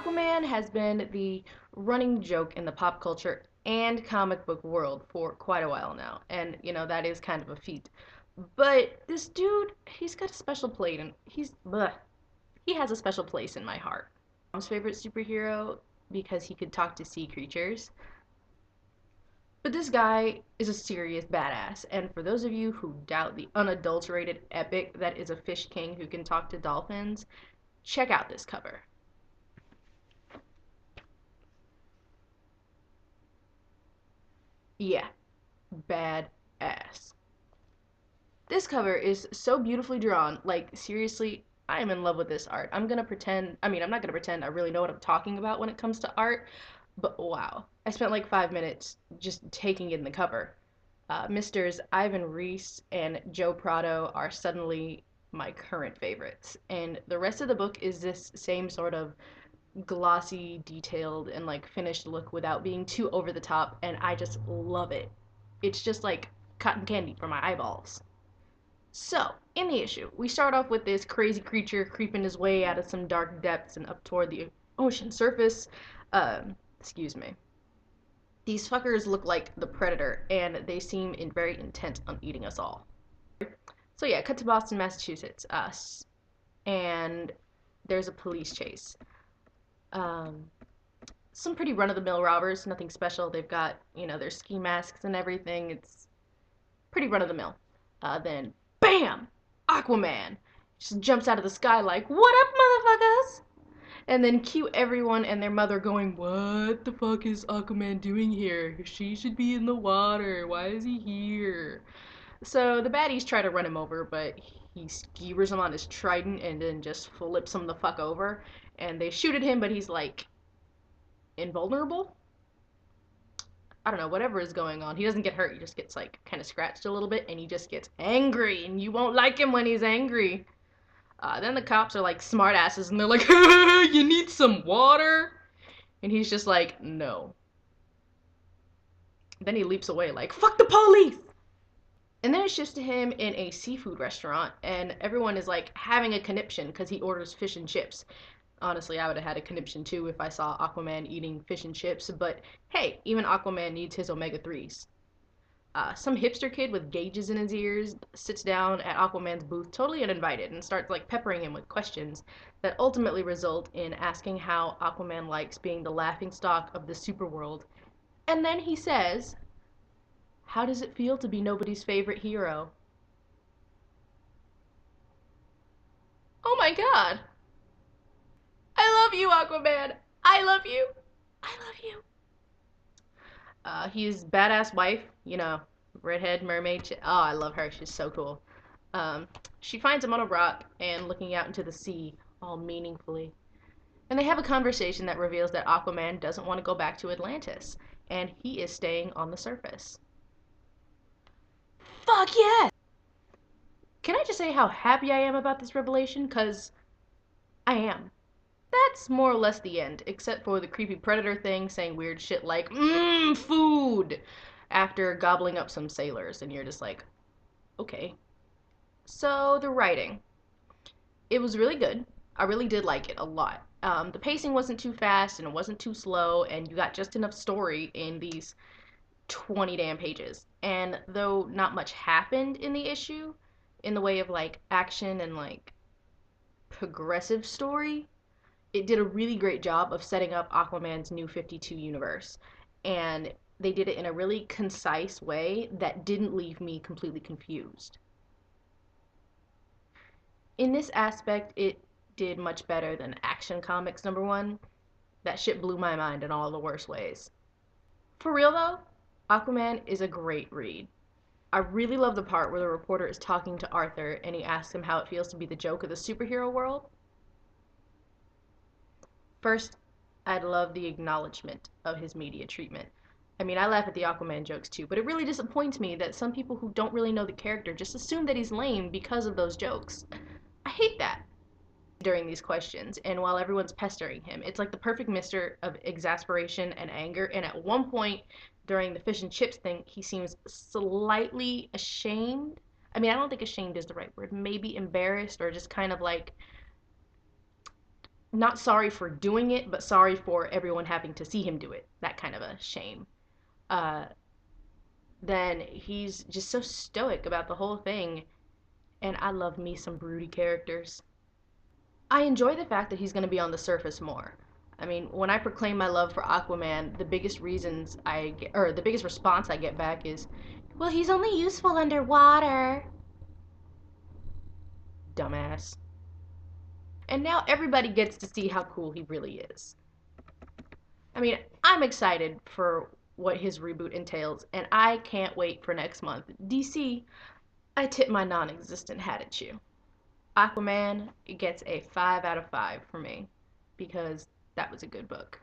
Aquaman has been the running joke in the pop culture and comic book world for quite a while now, and that is kind of a feat. But this dude, he's got a special plate, and he has a special place in my heart. Mom's favorite superhero because he could talk to sea creatures. But this guy is a serious badass, and for those of you who doubt the unadulterated epic that is a fish king who can talk to dolphins, check out this cover. Yeah, bad ass. This cover is so beautifully drawn. Like, seriously, I am in love with this art. I'm not gonna pretend I really know what I'm talking about when it comes to art, but wow. I spent like 5 minutes just taking in the cover. Misters Ivan Reis and Joe Prado are suddenly my current favorites. And the rest of the book is this same sort of glossy, detailed, and like finished look without being too over the top, and I just love it. It's just like cotton candy for my eyeballs. So, in the issue, we start off with this crazy creature creeping his way out of some dark depths and up toward the ocean surface. Excuse me. These fuckers look like the Predator, and they seem very intent on eating us all. So yeah, cut to Boston, Massachusetts. Us. And there's a police chase. Um, some pretty run-of-the-mill robbers, nothing special. They've got, their ski masks and everything. It's pretty run-of-the-mill. Then, bam! Aquaman! Just jumps out of the sky like, what up, motherfuckers? And then cue everyone and their mother going, what the fuck is Aquaman doing here? She should be in the water. Why is he here? So the baddies try to run him over, but he skewers them on his trident and then just flips him the fuck over. And they shoot at him, but he's like invulnerable. I don't know, whatever is going on. He doesn't get hurt. He just gets like kind of scratched a little bit, and he just gets angry, and you won't like him when he's angry. Then the cops are like smartasses, and they're like, you need some water? And he's just like, no. Then he leaps away like, fuck the police! And then it shifts to him in a seafood restaurant, and everyone is like having a conniption because he orders fish and chips. Honestly, I would have had a conniption too if I saw Aquaman eating fish and chips, but hey, even Aquaman needs his omega-3s. Some hipster kid with gauges in his ears sits down at Aquaman's booth totally uninvited and starts like peppering him with questions that ultimately result in asking how Aquaman likes being the laughingstock of the superworld. And then he says, how does it feel to be nobody's favorite hero? Oh my god! I love you, Aquaman! I love you! I love you! His badass wife, redhead mermaid. Oh, I love her. She's so cool. She finds him on a rock and looking out into the sea, all meaningfully. And they have a conversation that reveals that Aquaman doesn't want to go back to Atlantis, and he is staying on the surface. Fuck yes! Can I just say how happy I am about this revelation? 'Cause I am. That's more or less the end, except for the creepy predator thing saying weird shit like, food! After gobbling up some sailors, and you're just like, okay. So, the writing. It was really good. I really did like it a lot. The pacing wasn't too fast, and it wasn't too slow, and you got just enough story in these 20 damn pages. And though not much happened in the issue, in the way of like action and like progressive story, it did a really great job of setting up Aquaman's new 52 universe. And they did it in a really concise way that didn't leave me completely confused. In this aspect, it did much better than Action Comics #1. That shit blew my mind in all the worst ways. For real though, Aquaman is a great read. I really love the part where the reporter is talking to Arthur and he asks him how it feels to be the joke of the superhero world. First, I'd love the acknowledgement of his media treatment. I mean, I laugh at the Aquaman jokes too, but it really disappoints me that some people who don't really know the character just assume that he's lame because of those jokes. I hate that during these questions, and while everyone's pestering him. It's like the perfect mixture of exasperation and anger, and at one point during the fish and chips thing, he seems slightly ashamed. I mean, I don't think ashamed is the right word. Maybe embarrassed or just kind of like not sorry for doing it, but sorry for everyone having to see him do it. That kind of a shame. Uh, then he's just so stoic about the whole thing, and I love me some broody characters. I enjoy the fact that he's going to be on the surface more. I mean, when I proclaim my love for Aquaman, the biggest reasons I get, or the biggest response I get back is, well, he's only useful underwater. Dumbass. And now everybody gets to see how cool he really is. I mean, I'm excited for what his reboot entails, and I can't wait for next month. DC, I tip my non existent hat at you. Aquaman gets a 5 out of 5 for me because that was a good book.